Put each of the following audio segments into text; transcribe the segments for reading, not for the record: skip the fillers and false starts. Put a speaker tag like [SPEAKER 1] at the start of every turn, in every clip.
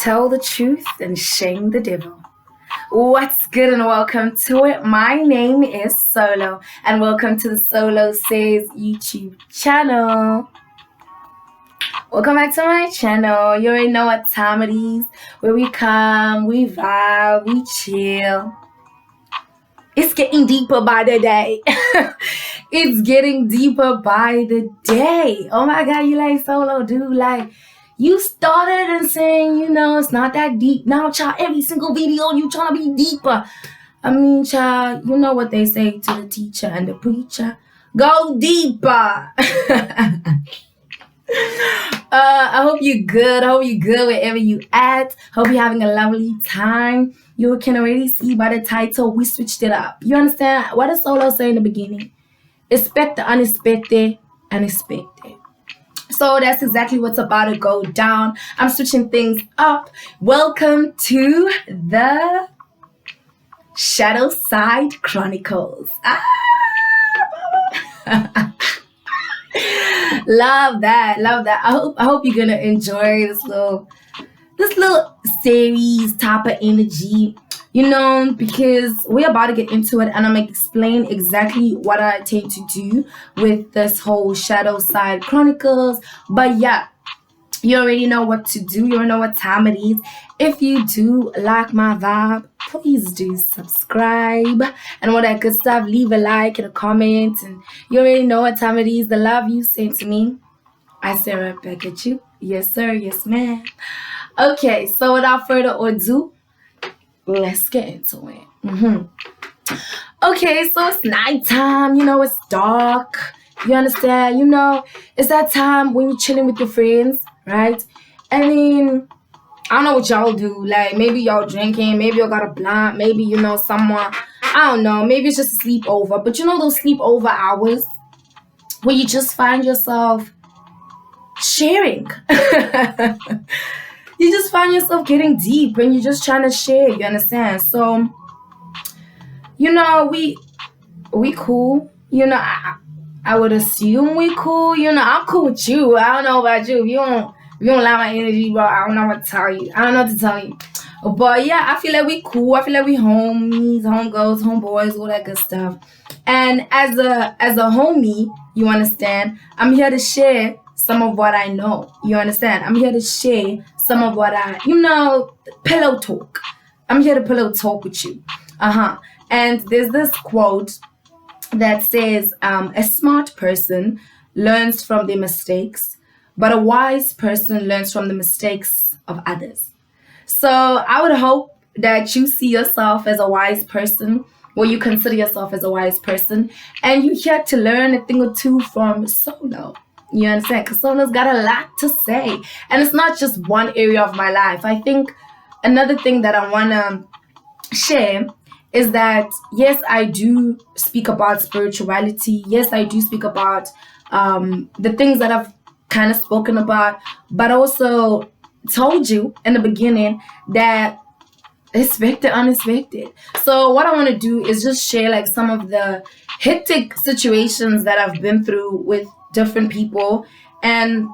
[SPEAKER 1] tell the truth and shame the devil. What's good and welcome to it. My name is Solow and welcome to the Solow Says YouTube channel. Welcome back to my channel. You already know what time it is, where we come, we vibe, we chill. It's getting deeper by the day. It's getting deeper by the day. Oh my God, you like Solow, dude. Like, you started and saying, it's not that deep. Now, child, every single video, you trying to be deeper. I mean, child, you know what they say to the teacher and the preacher. Go deeper. I hope you're good. I hope you're good wherever you at. Hope you're having a lovely time. You can already see by the title, we switched it up. You understand? What does Solow say in the beginning? Expect the unexpected and expect it. So that's exactly what's about to go down. I'm switching things up. Welcome to the Shadow Side Chronicles. Love that. I hope you're gonna enjoy this little series type of energy, because we're about to get into it, and I'm gonna explain exactly what I intend to do with this whole Shadow Side Chronicles. But yeah, you already know what to do. You already know what time it is. If you do like my vibe, please do subscribe and all that good stuff. Leave a like and a comment, and you already know what time it is. The love you send to me, I send right back at you. Yes, sir. Yes, ma'am. Okay, so without further ado, let's get into it. Okay, so it's nighttime. It's dark. You understand? It's that time when you're chilling with your friends, right? I mean, I don't know what y'all do. Like, maybe y'all drinking, maybe y'all got a blunt, maybe, someone, I don't know, maybe it's just a sleepover. But those sleepover hours where you just find yourself sharing. You just find yourself getting deep and you're just trying to share, you understand? So, we cool. I would assume we cool. I'm cool with you. I don't know about you. If you don't like my energy, bro, I don't know what to tell you. I don't know what to tell you. But yeah, I feel like we cool. I feel like we homies, homegirls, homeboys, all that good stuff. And as a homie, you understand, I'm here to share some of what I know. You understand? I'm here to share some of what pillow talk. I'm here to pillow talk with you. And there's this quote that says, a smart person learns from their mistakes, but a wise person learns from the mistakes of others. So I would hope that you see yourself as a wise person, or you consider yourself as a wise person, and you're here to learn a thing or two from Solow. You understand? Because Solow's got a lot to say. And it's not just one area of my life. I think another thing that I want to share is that, yes, I do speak about spirituality. Yes, I do speak about the things that I've kind of spoken about, but also told you in the beginning that expect the unexpected. So what I want to do is just share like some of the hectic situations that I've been through with different people. And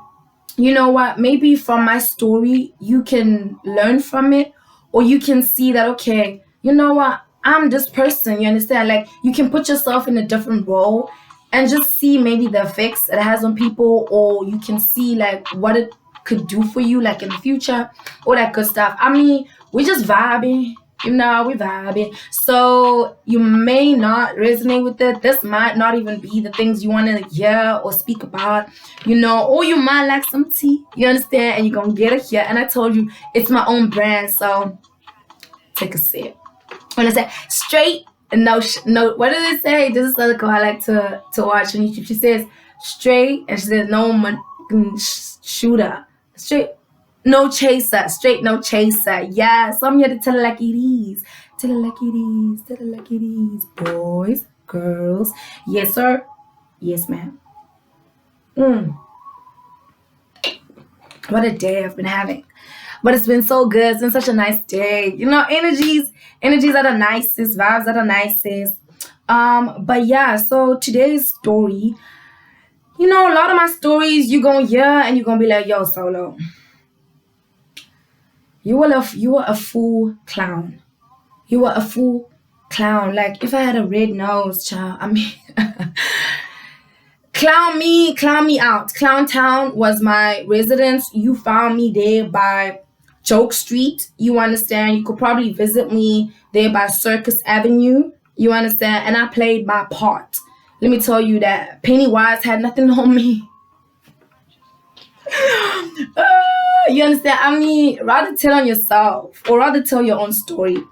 [SPEAKER 1] you know what? Maybe from my story, you can learn from it, or you can see that, okay, you know what? I'm this person, you understand? Like, you can put yourself in a different role and just see maybe the effects it has on people, or you can see like what it could do for you, like in the future, all that good stuff. I mean, we just vibing, we vibing. So you may not resonate with it. This might not even be the things you want to hear or speak about, or you might like some tea, you understand? And you're going to get it here. And I told you, it's my own brand. So take a sip. When I say straight, no, what does it say? This is other girl I like to watch on YouTube. She says straight, and she says no shooter. Straight, no chaser. Straight, no chaser. Yeah, so I'm here to tell it like it is. Tell it like it is. Tell it like it is. Boys, girls. Yes, sir. Yes, ma'am. What a day I've been having. But it's been so good. It's been such a nice day. Energies are the nicest. Vibes are the nicest. But yeah, so today's story, a lot of my stories you gonna hear and you're gonna be like, yo, Solow, you were a fool clown. You were a fool clown. Like if I had a red nose, child, I mean clown me out. Clown Town was my residence. You found me there by Joke Street. You understand? You could probably visit me there by Circus Avenue. You understand? And I played my part. Let me tell you that Pennywise had nothing on me. You understand? I mean, rather tell on yourself or rather tell your own story.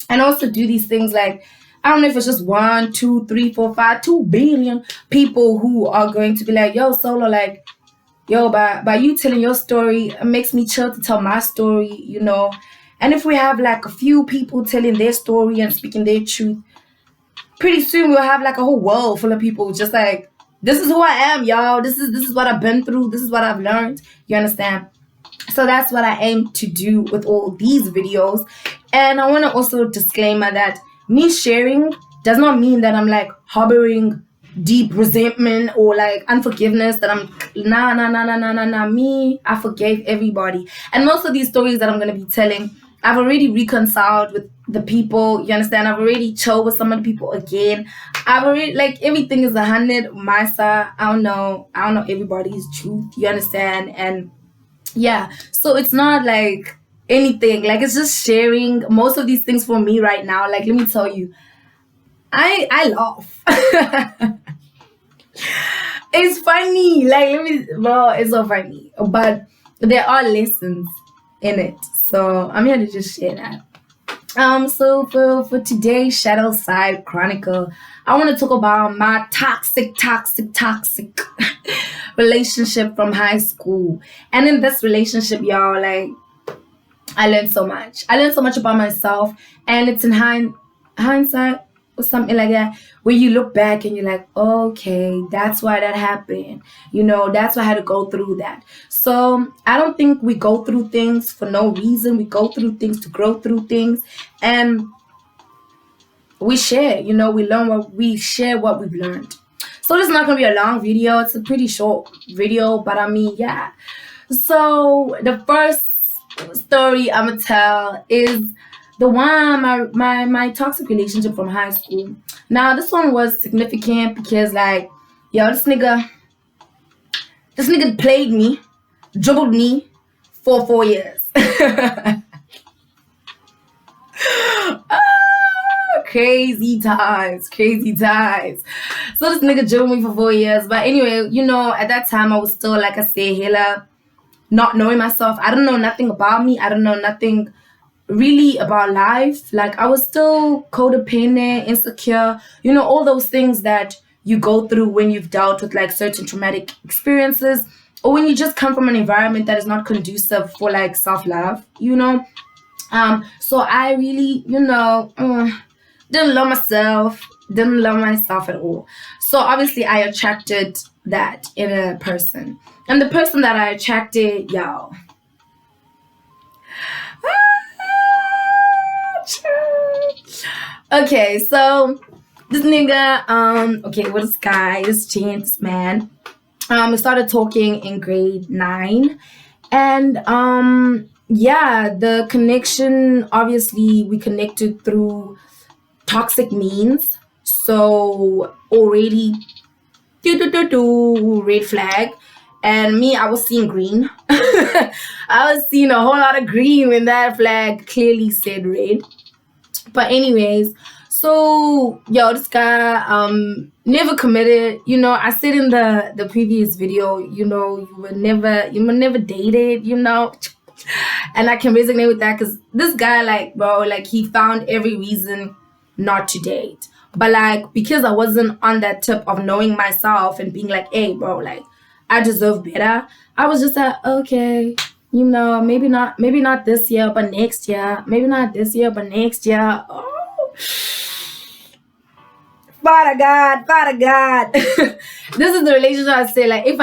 [SPEAKER 1] And also do these things like, I don't know if it's just 1, 2, 3, 4, 5, 2 billion people who are going to be like, yo, Solo, like, yo, by you telling your story, it makes me chill to tell my story, you know. And if we have like a few people telling their story and speaking their truth, pretty soon we'll have like a whole world full of people just like, this is who I am, y'all. This is what I've been through. This is what I've learned. You understand? So that's what I aim to do with all these videos. And I want to also disclaimer that me sharing does not mean that I'm like harboring deep resentment or like unforgiveness, that I'm nah. Me, I forgave everybody. And most of these stories that I'm going to be telling, I've already reconciled with the people. You understand? I've already chilled with some of the people again. I've already, like, everything is 100 my side. I don't know everybody's truth. You understand? And yeah, so it's not like anything. Like, it's just sharing most of these things for me right now. Like, let me tell you, I laugh. It's funny. Like, bro, it's so funny. But there are lessons in it. So I'm here to just share that. So for today's Shadow Side Chronicle, I want to talk about my toxic relationship from high school. And in this relationship, y'all, like, I learned so much. I learned so much about myself, and it's in hindsight or something like that, where you look back and you're like, okay, that's why that happened. You know, that's why I had to go through that. So I don't think we go through things for no reason. We go through things to grow through things, and we share. You know, we share what we've learned. So this is not gonna be a long video. It's a pretty short video, but I mean, yeah. So the first story I'm gonna tell is the one, my toxic relationship from high school. Now this one was significant because, like, yo, this nigga played me, dribbled me for 4 years. Crazy times. So this nigga dribbled me for 4 years. But anyway, you know, at that time I was still, like I said, hella not knowing myself. I don't know nothing about me. I don't know nothing really about life. Like, I was still codependent, insecure, you know, all those things that you go through when you've dealt with like certain traumatic experiences, or when you just come from an environment that is not conducive for like self-love, you know. So I really, you know, didn't love myself at all. So obviously I attracted that in a person. And the person that I attracted, y'all. Okay, so this nigga, okay, with this guy, this chance man, we started talking in grade 9, and yeah, the connection, obviously we connected through toxic means. So already red flag. And me, I was seeing green. I was seeing a whole lot of green when that flag clearly said red. But anyways, so yo, this guy never committed. You know, I said in the previous video, you know, you were never dated, you know. And I can resonate with that, because this guy, like, bro, like, he found every reason not to date. But like, because I wasn't on that tip of knowing myself and being like, hey, bro, like, I deserve better, I was just like, okay, you know, maybe not this year, but next year. Maybe not this year, but next year. Oh, Father God. This is the relationship I say, like, if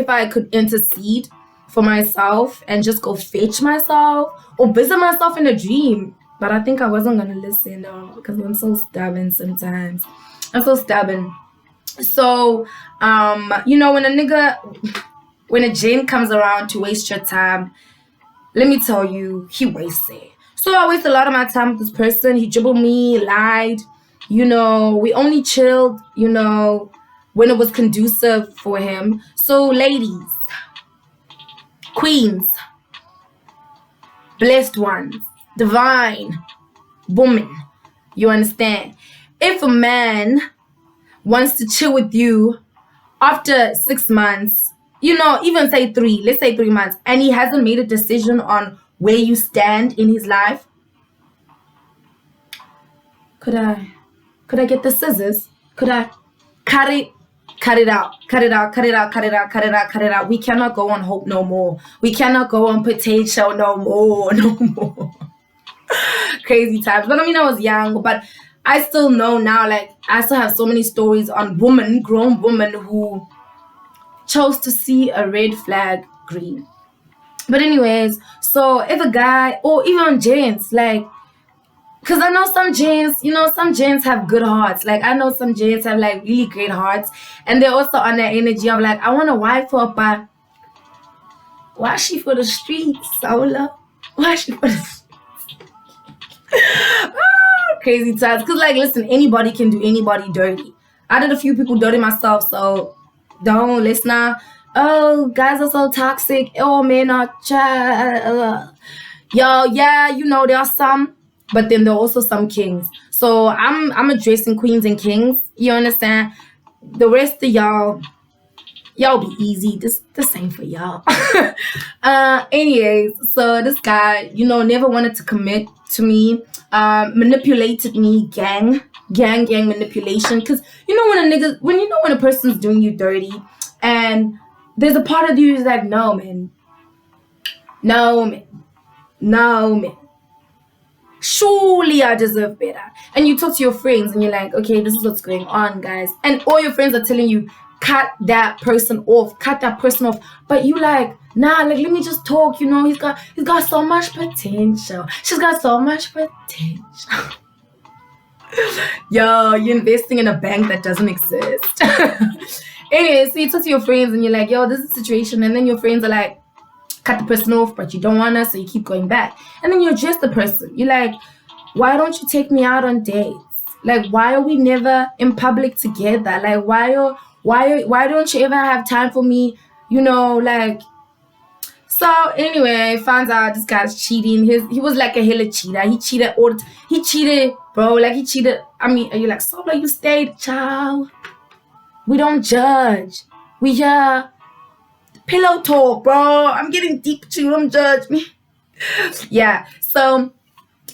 [SPEAKER 1] I could intercede for myself and just go fetch myself or visit myself in a dream. But I think I wasn't gonna listen, though, because I'm so stubborn sometimes. So, you know, when a gen comes around to waste your time, let me tell you, he wasted. So I wasted a lot of my time with this person. He dribbled me, lied. We only chilled, when it was conducive for him. So ladies, queens, blessed ones, divine woman, you understand? If a man wants to chill with you after 6 months, even say 3, let's say 3 months, and he hasn't made a decision on where you stand in his life, could I get the scissors? Could I cut it? Cut it out. We cannot go on hope no more. We cannot go on potential no more. No more. Crazy times. But I was young, but I still know now, like, I still have so many stories on grown women who chose to see a red flag green. But anyways, so if a guy, or even gents, like, because I know some gents have good hearts. Like, I know some gents have, like, really great hearts. And they're also on that energy of, like, I want a wife for, but why is she for the streets, Solow? Why is she for the streets? Crazy times. Because, like, listen, anybody can do anybody dirty. I did a few people dirty myself, so let's not. Oh, guys are so toxic. Oh, men are yo, yeah, there are some. But then there are also some kings. So I'm addressing queens and kings. You understand? The rest of y'all be easy. This ain't for y'all. Anyways, so this guy, never wanted to commit to me. Manipulated me, gang manipulation. Because when a person's doing you dirty, and there's a part of you who's like, no man. Surely I deserve better. And you talk to your friends and you're like, okay, this is what's going on, guys. And all your friends are telling you, cut that person off. But you like, nah, like, let me just talk, he's got so much potential. She's got so much potential. Yo, you're investing in a bank that doesn't exist. Anyway, so you talk to your friends and you're like, yo, this is the situation. And then your friends are like, cut the person off, but you don't want us, so you keep going back. And then you address the person. You're like, why don't you take me out on dates? Like, why are we never in public together? Like, why don't you ever have time for me? Like. So anyway, finds out this guy's cheating. He was like a hella cheater. He cheated all the time. He cheated, bro. Like, he cheated. Are you like, Solow, you stayed, child? We don't judge. We pillow talk, bro. I'm getting deep too. Don't judge me. Yeah. So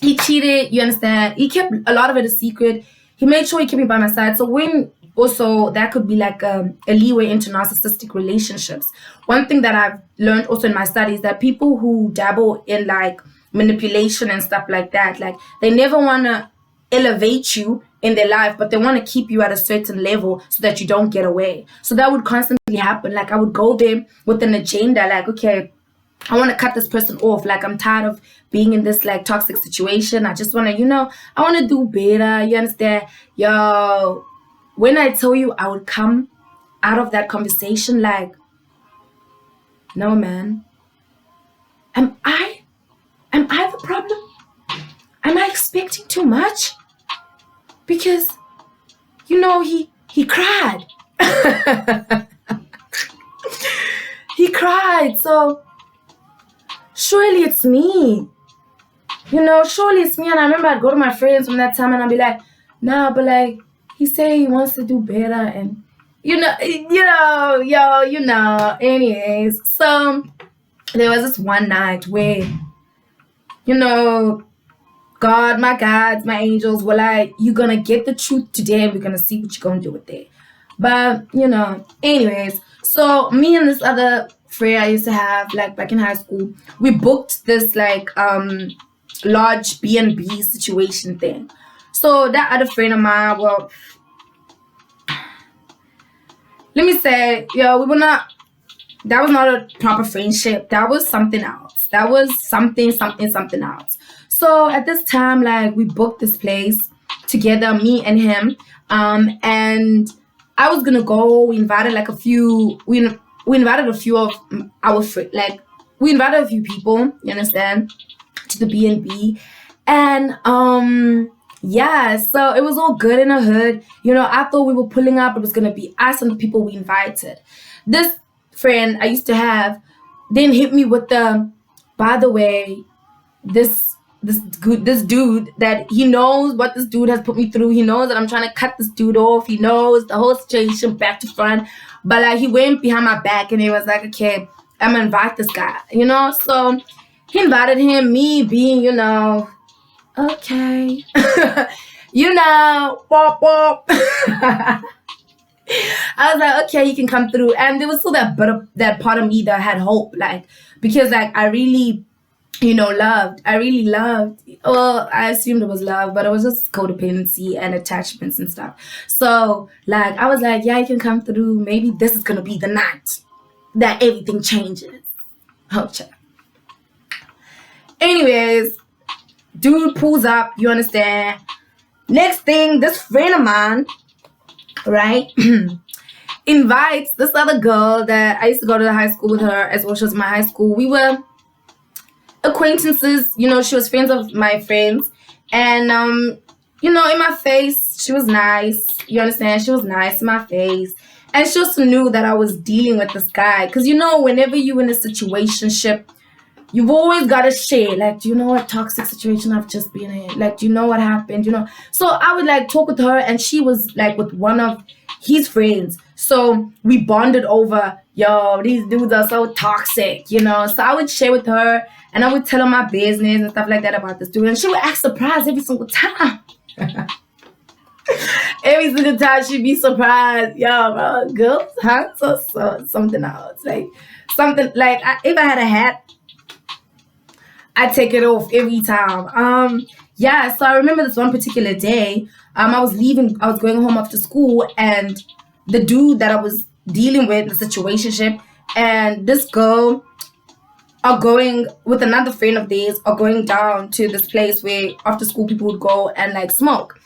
[SPEAKER 1] he cheated. You understand? He kept a lot of it a secret. He made sure he kept me by my side. So when also that could be like a leeway into narcissistic relationships. One thing that I've learned also in my studies that people who dabble in like manipulation and stuff like that, like they never want to elevate you in their life, but they want to keep you at a certain level so that you don't get away. So that would constantly happen. Like, I would go there with an agenda, like, okay, I want to cut this person off. Like, I'm tired of being in this like toxic situation. I just want to, I want to do better. You understand? Yo, when I tell you I would come out of that conversation like, no, man, am I the problem? Am I expecting too much? Because, he cried. He cried. So, surely it's me. Surely it's me. And I remember I'd go to my friends from that time and I'd be like, nah, but like, he said he wants to do better. And, anyways. So, there was this one night where, God, my gods, my angels were like, you're going to get the truth today and we're going to see what you're going to do with it. But, anyways, so me and this other friend I used to have, like, back in high school, we booked this, like, large B&B situation thing. So that other friend of mine, well, let me say, that was not a proper friendship. That was something else. That was something else. So at this time, like, we booked this place together, me and him. And I was gonna go. We invited like we invited a few of our friends, like we invited a few people, you understand, to the B&B. And yeah, so it was all good in the hood. You know, I thought we were pulling up. It was going to be us and the people we invited. This friend I used to have then hit me with the, by the way, this dude that he knows what this dude has put me through. He knows that I'm trying to cut this dude off. He knows the whole situation back to front. But like, he went behind my back and he was like, okay, I'm going to invite this guy, you know? So he invited him, me being, you know, okay. You know, pop, pop. I was like, okay, you can come through. And there was still that part of me that had hope, like, because like I really, you know, I really loved. Well, I assumed it was love, but it was just codependency and attachments and stuff. So like, I was like, yeah, you can come through. Maybe this is gonna be the night that everything changes. Oh, check. Anyways, dude pulls up, you understand. Next thing, this friend of mine, right, invites this other girl that I used to go to high school with her as well. She was in my high school. We were acquaintances, you know, she was friends of my friends. And, you know, in my face, she was nice. You understand? She was nice in my face. And she also knew that I was dealing with this guy. Because, you know, whenever you're in a situationship, you've always got to share. Like, do you know what toxic situation I've just been in? Like, do you know what happened? You know? So I would, like, talk with her. And she was, like, with one of his friends. So we bonded over, yo, these dudes are so toxic, you know? So I would share with her. And I would tell her my business and stuff like that about this dude. And she would act surprised every single time. Every single time she'd be surprised. Yo, bro, girls, huh? So something else. Like, something, like, if I had a hat, I'd take it off every time. Yeah, so I remember this one particular day. I was going home after school. And the dude that I was dealing with, the situationship, and this girl are going with another friend of theirs, are going down to this place where after school people would go and like smoke.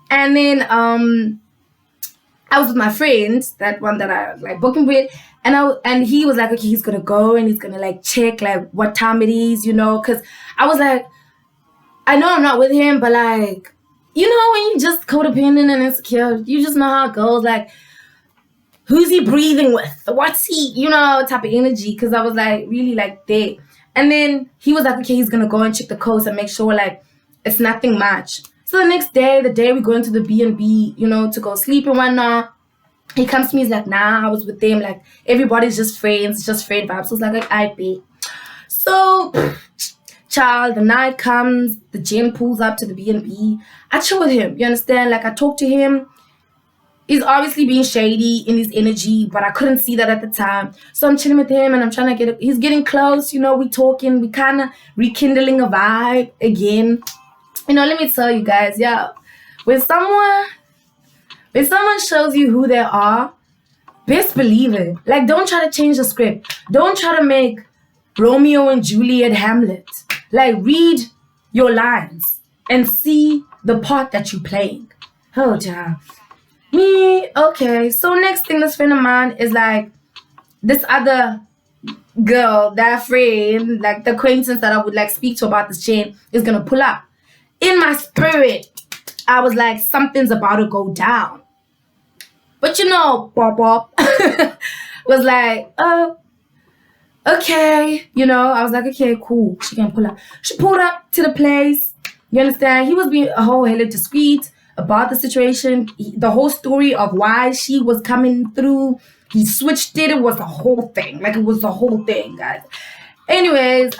[SPEAKER 1] And then I was with my friend, that one that I like booking with, and he was like, okay, he's gonna go and he's gonna like check like what time it is, you know, because I was like, I know I'm not with him, but like, you know, when you just codependent and insecure, you just know how it goes, like, who's he breathing with? What's he, you know, type of energy? Because I was like really like there. And then he was like, okay, he's gonna go and check the coast and make sure like it's nothing much. So the next day, the day we go into the B&B, you know, to go sleep and whatnot, he comes to me, he's like, nah, I was with them. Like, everybody's just friends, just friend vibes. So it's like I bet. So, child, the night comes, the gym pulls up to the B&B. I chill with him, you understand? Like, I talk to him. He's obviously being shady in his energy, but I couldn't see that at the time. So I'm chilling with him and I'm trying to he's getting close, you know, we talking, we kind of rekindling a vibe again. You know, let me tell you guys, yeah, when someone shows you who they are, best believe it. Like, don't try to change the script. Don't try to make Romeo and Juliet Hamlet. Like, read your lines and see the part that you're playing. Oh, yeah. Me, okay. So next thing, this friend of mine is like, this other girl, that friend, like the acquaintance that I would like speak to about this chain is gonna pull up. In my spirit, I was like, something's about to go down. But you know, Bob was like, oh, okay. You know, I was like, okay, cool. She can pull up. She pulled up to the place. You understand? He was being a whole hella discreet about the situation. The whole story of why she was coming through. He switched it. It was the whole thing. Like, it was the whole thing, guys. Anyways,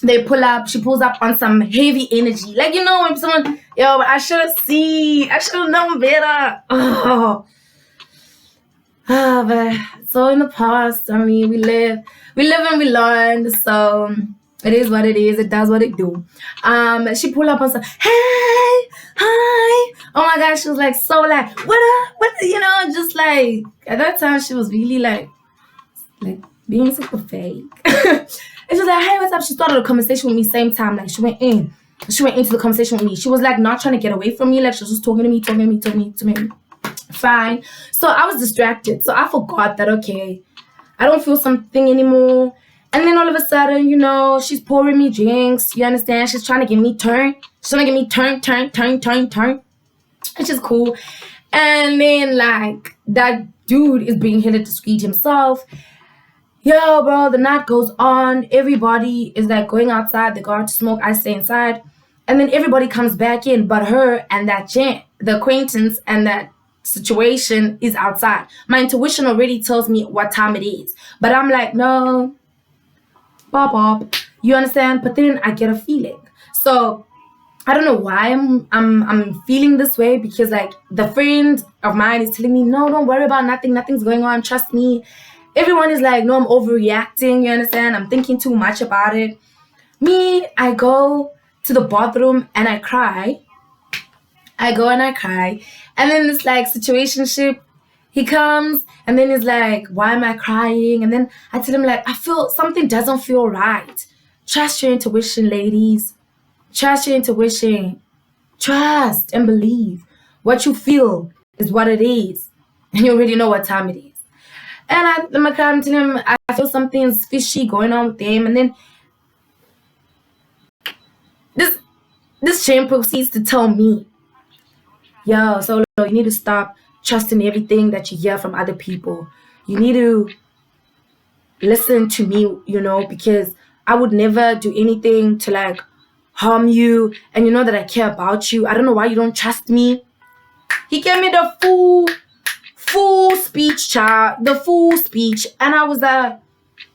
[SPEAKER 1] they pull up. She pulls up on some heavy energy. Like, you know, when someone, yo, I should have known better. Oh, but so in the past, I mean, we live and we learn. So it is what it is. It does what it do. She pulled up on some, hey, hi. Oh my gosh, she was like, so like, what up? What, you know, just like, at that time, she was really like being super fake. And she was like, hey, what's up? She started a conversation with me same time. Like, she went into the conversation with me. She was like not trying to get away from me. Like, she was just talking to me. Fine. So I was distracted. So I forgot that, okay, I don't feel something anymore. And then all of a sudden, she's pouring me drinks. You understand? She's trying to get me turned. She's trying to get me turned. Which is cool. And then, like, that dude is being hit at the street himself. Yo, bro, the night goes on. Everybody is, like, going outside. They go out to smoke. I stay inside. And then everybody comes back in. But her and that gent, the acquaintance and that situation is outside. My intuition already tells me what time it is. But I'm like, no. Bob. You understand? But then I get a feeling. So I don't know why I'm feeling this way, because like the friend of mine is telling me, no, don't worry about nothing. Nothing's going on. Trust me. Everyone is like, no, I'm overreacting. You understand? I'm thinking too much about it. Me, I go to the bathroom and I cry. I go and I cry. And then this like situationship, he comes and then he's like, why am I crying? And then I tell him like, I feel something doesn't feel right. Trust your intuition, ladies. Trust your intuition. Trust and believe. What you feel is what it is. And you already know what time it is. And I'm tell him, I feel something's fishy going on with him. And then this chain proceeds to tell me, yo, Solow, you need to stop trusting everything that you hear from other people. You need to listen to me, because I would never do anything to like harm you. And you know that I care about you. I don't know why you don't trust me. He gave me the full speech, child. The full speech. And I was like,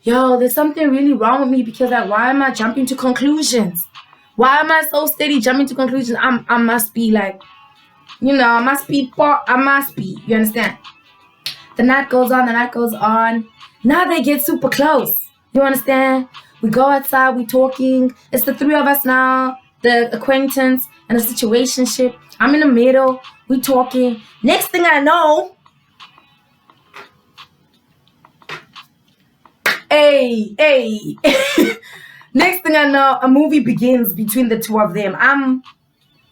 [SPEAKER 1] yo, there's something really wrong with me, because like, why am I jumping to conclusions? Why am I so steady jumping to conclusions? I must be like, I must be, you understand? The night goes on. Now they get super close. You understand? We go outside, we talking. It's the three of us now, the acquaintance and the situationship. I'm in the middle, we talking. Next thing I know, hey. Next thing I know, a movie begins between the two of them. I'm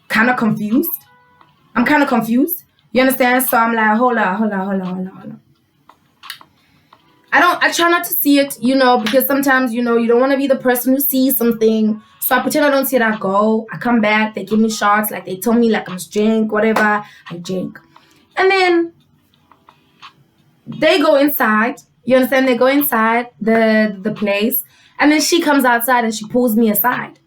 [SPEAKER 1] kind of confused. You understand? So I'm like, hold on. I try not to see it, because sometimes, you don't want to be the person who sees something. So I pretend I don't see it. I go, I come back, they give me shots, like they tell me like I'm drink, whatever. I drink. And then they go inside. You understand? They go inside the place. And then she comes outside and she pulls me aside.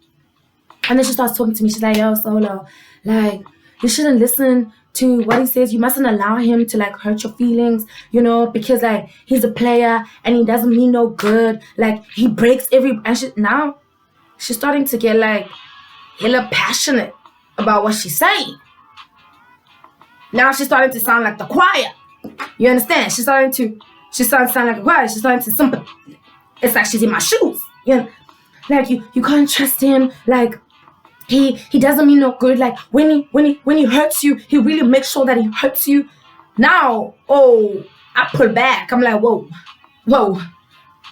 [SPEAKER 1] And then she starts talking to me. She's like, yo, Solow, like, you shouldn't listen to what he says. You mustn't allow him to like hurt your feelings, because like he's a player and he doesn't mean no good. Like he breaks and now she's starting to get like hella passionate about what she's saying. Now she's starting to sound like the choir. You understand? She's starting to sound like a choir. She's starting to something. It's like she's in my shoes. Like you can't trust him. Like he doesn't mean no good. Like when he hurts you, he really makes sure that he hurts you. Now, I pull back. I'm like, whoa.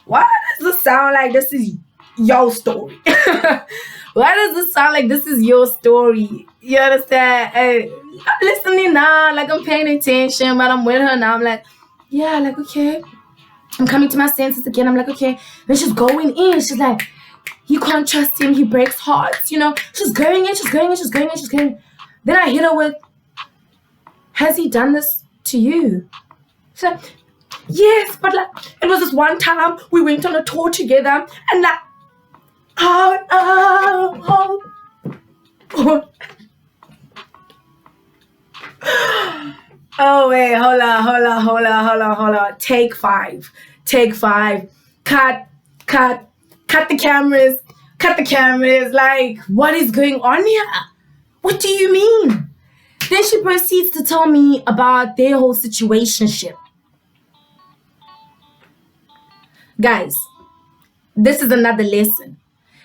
[SPEAKER 1] Why does this sound like this is your story? Why does this sound like this is your story? You understand? Hey, I'm listening now, like I'm paying attention, but I'm with her now. I'm like, yeah, like okay. I'm coming to my senses again. I'm like, okay. Then she's going in. She's like, you can't trust him. He breaks hearts. She's going in. Then I hit her with, has he done this to you? She's like, yes, but like, it was this one time we went on a tour together and like, oh. Oh, wait, hold on. Take five. Cut the cameras. Like, what is going on here? What do you mean? Then she proceeds to tell me about their whole situationship. Guys, this is another lesson.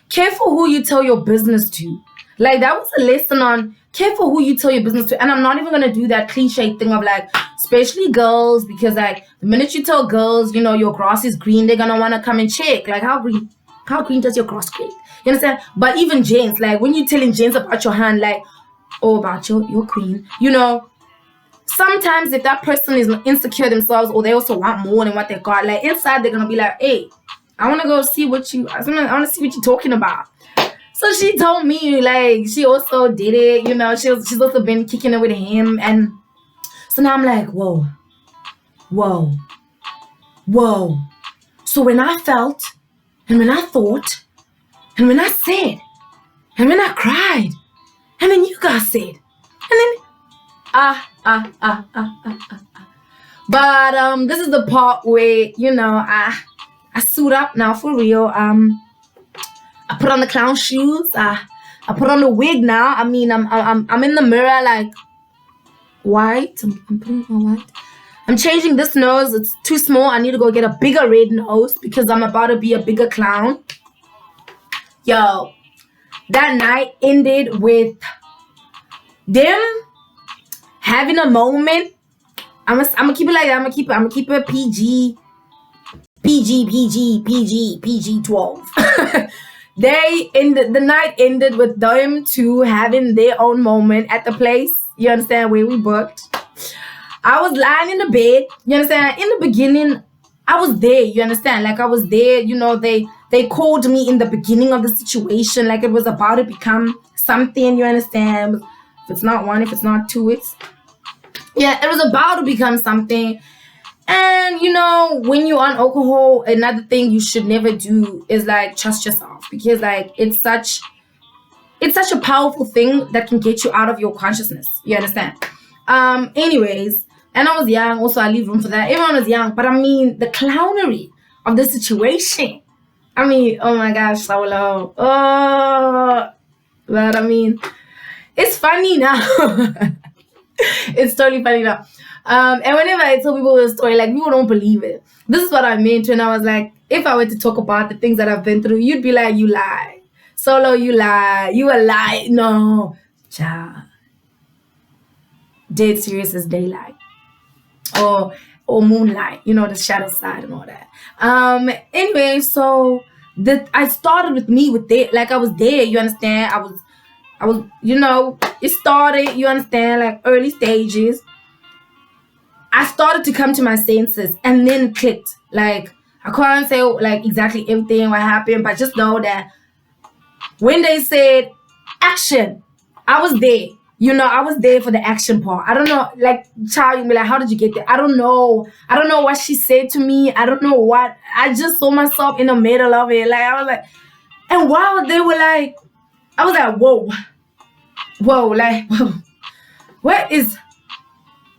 [SPEAKER 1] Careful who you tell your business to. Like, that was a lesson on careful who you tell your business to. And I'm not even going to do that cliche thing of like, especially girls, because like the minute you tell girls, your grass is green, they're going to want to come and check. Like, how green does your grass grow? You understand? But even gents, like when you're telling gents about your hand, like, about your queen, sometimes if that person is insecure themselves or they also want more than what they got, like inside they're going to be like, hey, I want to go see what you. I want to see what you're talking about. So she told me like she also did it. You know, she's also been kicking it with him, and so now I'm like, whoa. So when I felt, and when I thought, and when I said, and when I cried, and then you guys said, and then But this is the part where, you know, I suit up now for real. I put on the clown shoes. I put on the wig now. I mean, I'm in the mirror like white. I'm putting on white. I'm changing this nose. It's too small. I need to go get a bigger red nose because I'm about to be a bigger clown. Yo, that night ended with them having a moment. I'm gonna keep it like that. I'm gonna keep it PG 12. The night ended with them two having their own moment at the place. You understand, where we booked. I was lying in the bed. You understand? In the beginning, I was there. You understand? Like I was there. You know, they called me in the beginning of the situation, like it was about to become something. You understand? If it's not one, if it's not two, it was about to become something. And you know, when you're on alcohol, another thing you should never do is like trust yourself, because like it's such a powerful thing that can get you out of your consciousness. You understand? Anyways, and I was young. Also, I leave room for that. Everyone was young, but I mean the clownery of the situation. I mean, oh my gosh, Solow. Oh, but I mean, it's funny now. It's totally funny now. And whenever I tell people the story, like, people don't believe it. This is what I meant when I was like, if I were to talk about the things that I've been through, you'd be like, you lie. Solow, you lie. You a lie. No. Child. Dead serious as daylight. Or moonlight. You know, the shadow side and all that. Anyway, so I started with me with it. Like, I was there, you understand? I was, you know, it started, you understand, like early stages. I started to come to my senses and then clicked. Like, I can't say like exactly everything what happened, but just know that when they said action, I was there. You know, I was there for the action part. I don't know, like, child, you be like, how did you get there? I don't know what she said to me. I don't know what. I just saw myself in the middle of it. Like, I was like, and while they were like, I was like, whoa, like, whoa.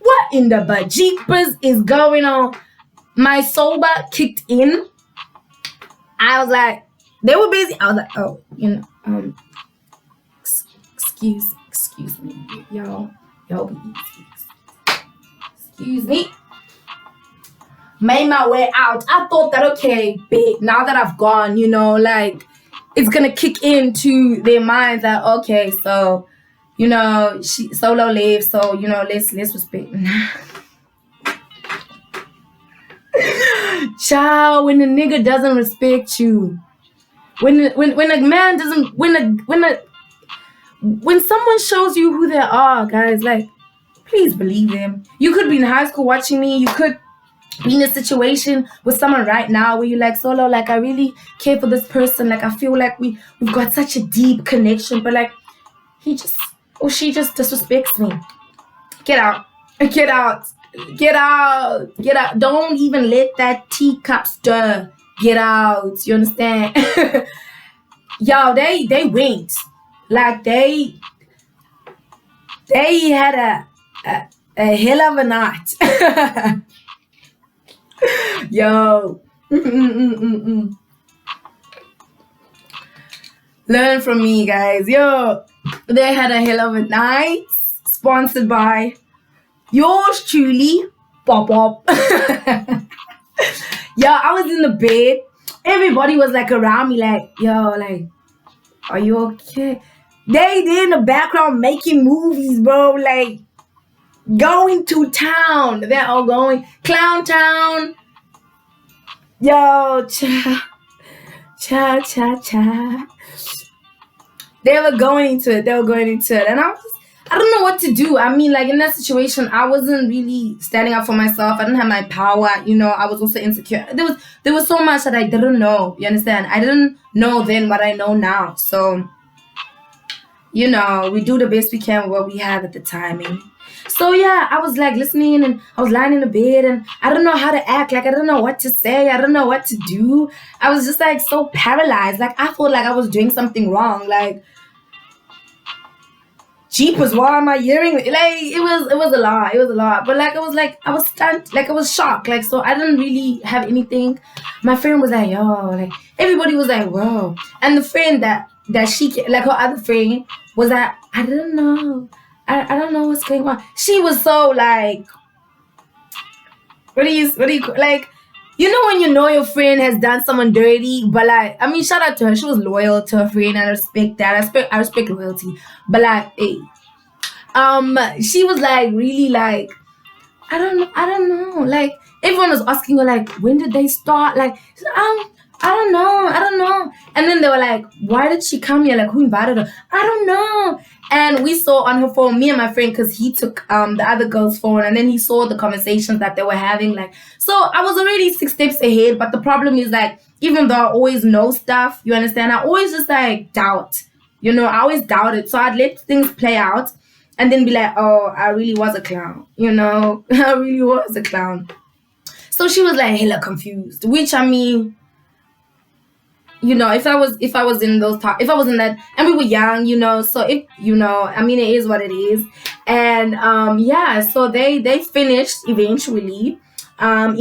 [SPEAKER 1] What in the bejeepers is going on? My sober kicked in. I was like, they were busy. I was like, oh, you know, excuse me, y'all excuse me. Made my way out. I thought that, okay, babe, now that I've gone, you know, like, it's gonna kick into their minds that, okay, so, you know, Solow lives, so, you know, let's respect. Child, when a nigga doesn't respect you, when a man doesn't, when someone shows you who they are, guys, like, please believe them. You could be in high school watching me. You could be in a situation with someone right now where you're like, Solow, like, I really care for this person. Like, I feel like we've got such a deep connection, but like, he just, or she just disrespects me. Get out. Don't even let that teacup stir. Get out. You understand? Yo, they went. Like, they had a hell of a night. Yo. Learn from me, guys. Yo, they had a hell of a night. Sponsored by yours truly, Pop. Yo, I was in the bed. Everybody was like around me, like, yo, like, are you okay? They in the background making movies, bro. Like, going to town. They're all going clown town. Yo, cha. They were going into it. And I don't know what to do. I mean, like in that situation, I wasn't really standing up for myself. I didn't have my power. I was also insecure. There was so much that I didn't know. You understand? I didn't know then what I know now. So, we do the best we can with what we have at the time. So yeah, I was like listening and I was lying in the bed and I don't know how to act. Like I don't know what to say. I don't know what to do. I was just like so paralyzed. Like I felt like I was doing something wrong. Like jeepers, why am I hearing it? Like it was a lot. It was a lot. But like I was stunned. Like I was shocked. Like so I didn't really have anything. My friend was like, yo, like everybody was like, whoa. And the friend that she, like her other friend was like, I don't know. I don't know what's going on. She was so like, what do you like, when your friend has done someone dirty, but like, I mean, shout out to her. She was loyal to her friend. I respect that. I respect loyalty. But like, hey, she was like really like, I don't know. Like everyone was asking her like, when did they start? Like, I don't know. And then they were like, why did she come here? Like, who invited her? I don't know. And we saw on her phone, me and my friend, because he took the other girl's phone, and then he saw the conversations that they were having. Like, so I was already 6 steps ahead. But the problem is like, even though I always know stuff, you understand, I always just like doubt. I always doubted. So I'd let things play out and then be like, oh, I really was a clown. I really was a clown. So she was like hella confused, which I mean, if I was in those if I was in that, and we were young, so if I mean, it is what it is. And yeah, so they finished eventually, and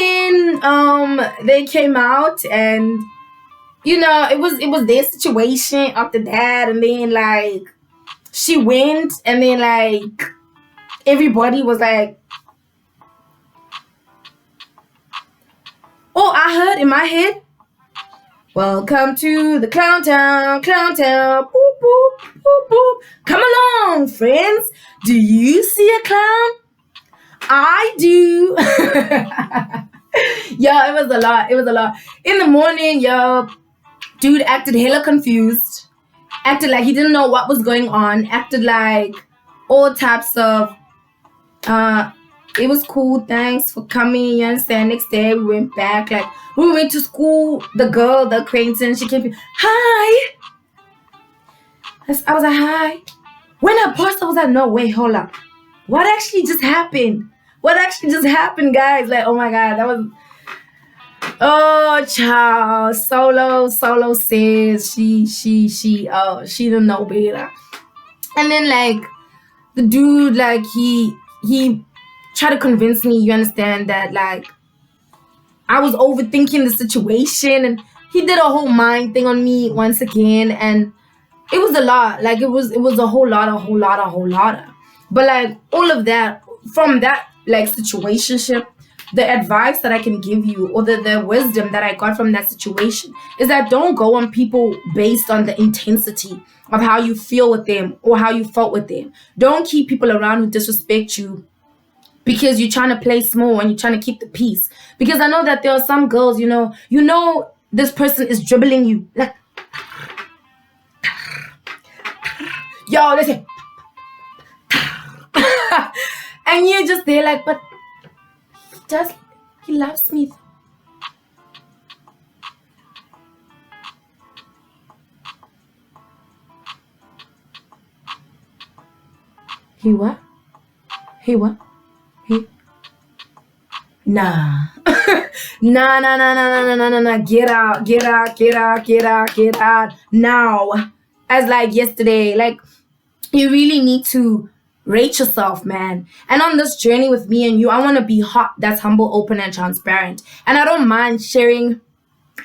[SPEAKER 1] then they came out, and it was their situation after that. And then like she went, and then like everybody was like, oh, I heard in my head, welcome to the clown town, boop, boop, boop, boop. Come along, friends. Do you see a clown? I do. Yo, it was a lot. In the morning, yo, dude acted hella confused. Acted like he didn't know what was going on. Acted like all types of, it was cool, thanks for coming, you understand. Next day, we went back, like, when we went to school, the acquaintance, she came, hi. I was like, hi. When I paused, I was like, no, wait, hold up. What actually just happened? Guys? Like, oh my God, that was, oh, child. Solow Says, she didn't know better. And then, like, the dude, like, he tried to convince me, you understand, that, like, I was overthinking the situation, and he did a whole mind thing on me once again, and it was a lot. Like it was a whole lot. But like all of that, from that like situationship, the advice that I can give you, or the wisdom that I got from that situation, is that don't go on people based on the intensity of how you feel with them or how you felt with them. Don't keep people around who disrespect you because you're trying to play small and you're trying to keep the peace. Because I know that there are some girls, this person is dribbling you. Like, yo, listen. And you're just there like, but he loves me. He what? Nah. Nah. Get out. Now. As like yesterday, like you really need to rate yourself, man. And on this journey with me and you, I want to be hot, that's humble, open, and transparent. And I don't mind sharing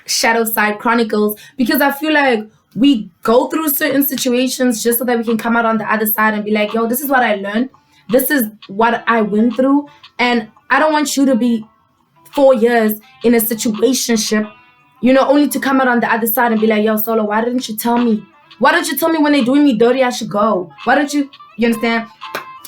[SPEAKER 1] Shadow Side Chronicles because I feel like we go through certain situations just so that we can come out on the other side and be like, yo, this is what I learned. This is what I went through. And I don't want you to be 4 years in a situationship, only to come out on the other side and be like, yo, Solo, why didn't you tell me? Why don't you tell me when they're doing me dirty, I should go? Why don't you understand?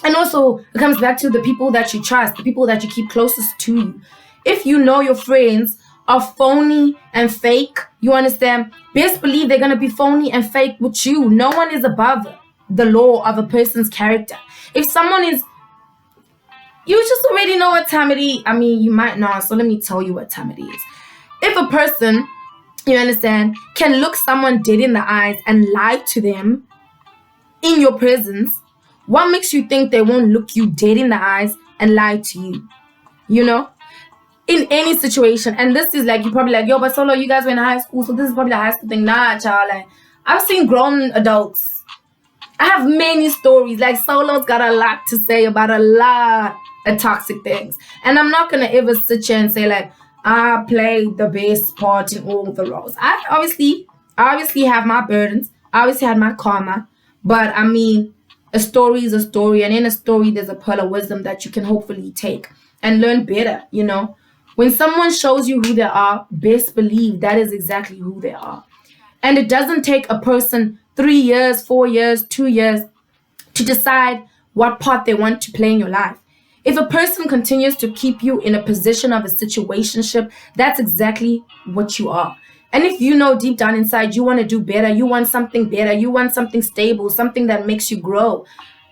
[SPEAKER 1] And also, it comes back to the people that you trust, the people that you keep closest to you. If you know your friends are phony and fake, you understand? Best believe they're going to be phony and fake with you. No one is above the law of a person's character. If someone is, you just already know what time it is. I mean, you might not, so let me tell you what time it is. If a person, you understand, can look someone dead in the eyes and lie to them in your presence, what makes you think they won't look you dead in the eyes and lie to you? You know? In any situation. And this is like, you're probably like, yo, but Solo, you guys were in high school, so this is probably a high school thing. Nah, child. Like, I've seen grown adults. I have many stories. Like, Solo's got a lot to say about a lot of toxic things. And I'm not going to ever sit here and say, like, I played the best part in all the roles. I obviously have my burdens. I obviously had my karma. But, I mean, a story is a story. And in a story, there's a pearl of wisdom that you can hopefully take and learn better, you know. When someone shows you who they are, best believe that is exactly who they are. And it doesn't take a person 3 years, 4 years, 2 years to decide what part they want to play in your life. If a person continues to keep you in a position of a situationship, that's exactly what you are. And if you know deep down inside you want to do better, you want something better, you want something stable, something that makes you grow.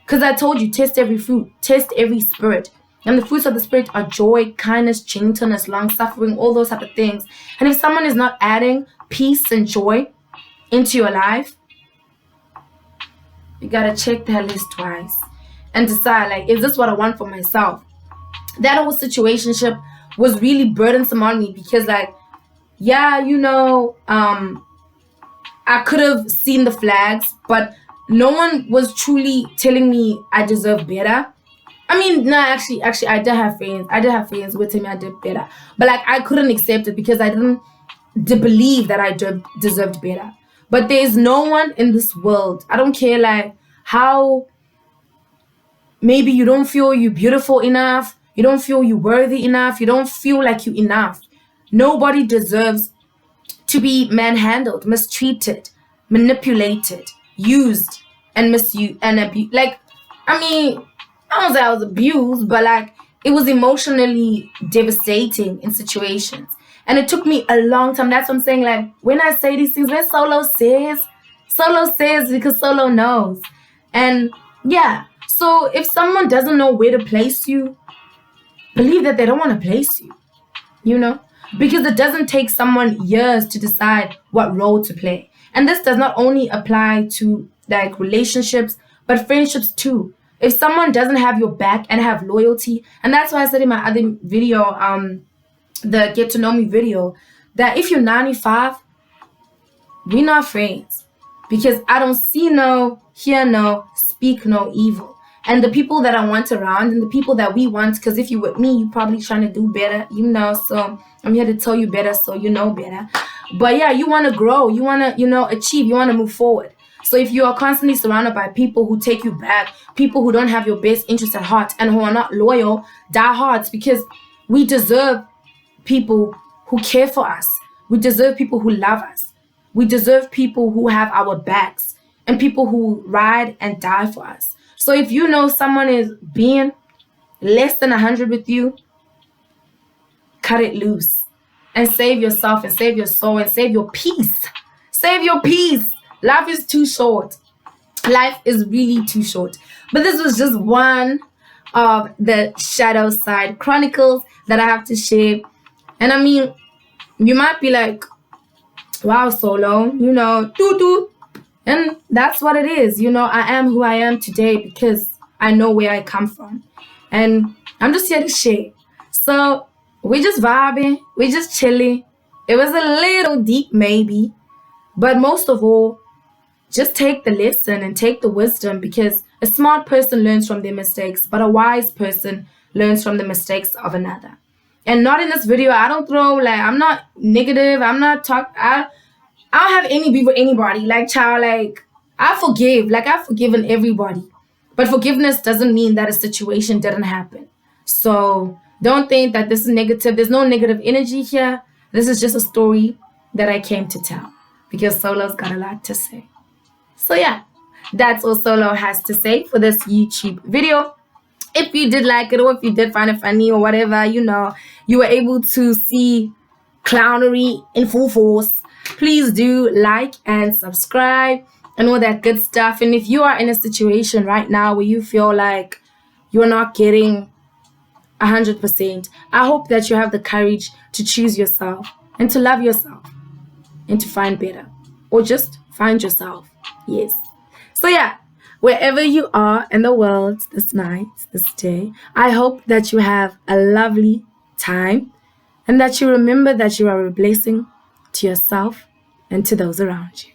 [SPEAKER 1] Because I told you, test every fruit, test every spirit. And the fruits of the Spirit are joy, kindness, gentleness, long-suffering, all those type of things. And if someone is not adding peace and joy into your life, you got to check that list twice and decide, like, is this what I want for myself? That whole situationship was really burdensome on me because, like, yeah, you know, I could have seen the flags, but no one was truly telling me I deserve better. I mean, no, actually, I did have friends. I did have friends who told me I did better. But, like, I couldn't accept it because I didn't believe that I deserved better. But there is no one in this world. I don't care, like, how maybe you don't feel you beautiful enough. You don't feel you worthy enough. You don't feel like you enough. Nobody deserves to be manhandled, mistreated, manipulated, used, and misused, and abused. Like, I mean, I don't say I was abused, but, like, it was emotionally devastating in situations. And it took me a long time. That's what I'm saying. Like, when I say these things, when Solow says because Solow knows. And, yeah. So if someone doesn't know where to place you, believe that they don't want to place you, you know? Because it doesn't take someone years to decide what role to play. And this does not only apply to, like, relationships, but friendships too. If someone doesn't have your back and have loyalty, and that's why I said in my other video, the Get to Know Me video, that if you're 95, we're not friends. Because I don't see no, hear no, speak no evil. And the people that I want around and the people that we want, because if you're with me, you're probably trying to do better, you know. So I'm here to tell you better so you know better. But yeah, you want to grow. You want to, you know, achieve. You want to move forward. So if you are constantly surrounded by people who take you back, people who don't have your best interest at heart and who are not loyal, die hard, because we deserve people who care for us. We deserve people who love us. We deserve people who have our backs and people who ride and die for us. So if you know someone is being less than 100 with you, cut it loose and save yourself and save your soul and save your peace. Save your peace. Life is too short. Life is really too short. But this was just one of the Shadow Side Chronicles that I have to share. And I mean, you might be like, wow, Solow, you know, doo-doo. And that's what it is. You know, I am who I am today because I know where I come from. And I'm just here to share. So we're just vibing. We're just chilling. It was a little deep maybe. But most of all, just take the lesson and take the wisdom, because a smart person learns from their mistakes, but a wise person learns from the mistakes of another. And not in this video, I don't throw, like, I'm not negative. I'm not I don't have any beef with anybody. Like, child, like, I forgive. Like, I've forgiven everybody. But forgiveness doesn't mean that a situation didn't happen. So don't think that this is negative. There's no negative energy here. This is just a story that I came to tell, because Solow's got a lot to say. So yeah, that's all Solow has to say for this YouTube video. If you did like it, or if you did find it funny or whatever, you know, you were able to see clownery in full force, please do like and subscribe. and all that good stuff. And if you are in a situation right now where you feel like you're not getting 100%, I hope that you have the courage to choose yourself and to love yourself and to find better, or just find yourself. Yes. So yeah, wherever you are in the world this night, this day, I hope that you have a lovely time and that you remember that you are a blessing to yourself and to those around you.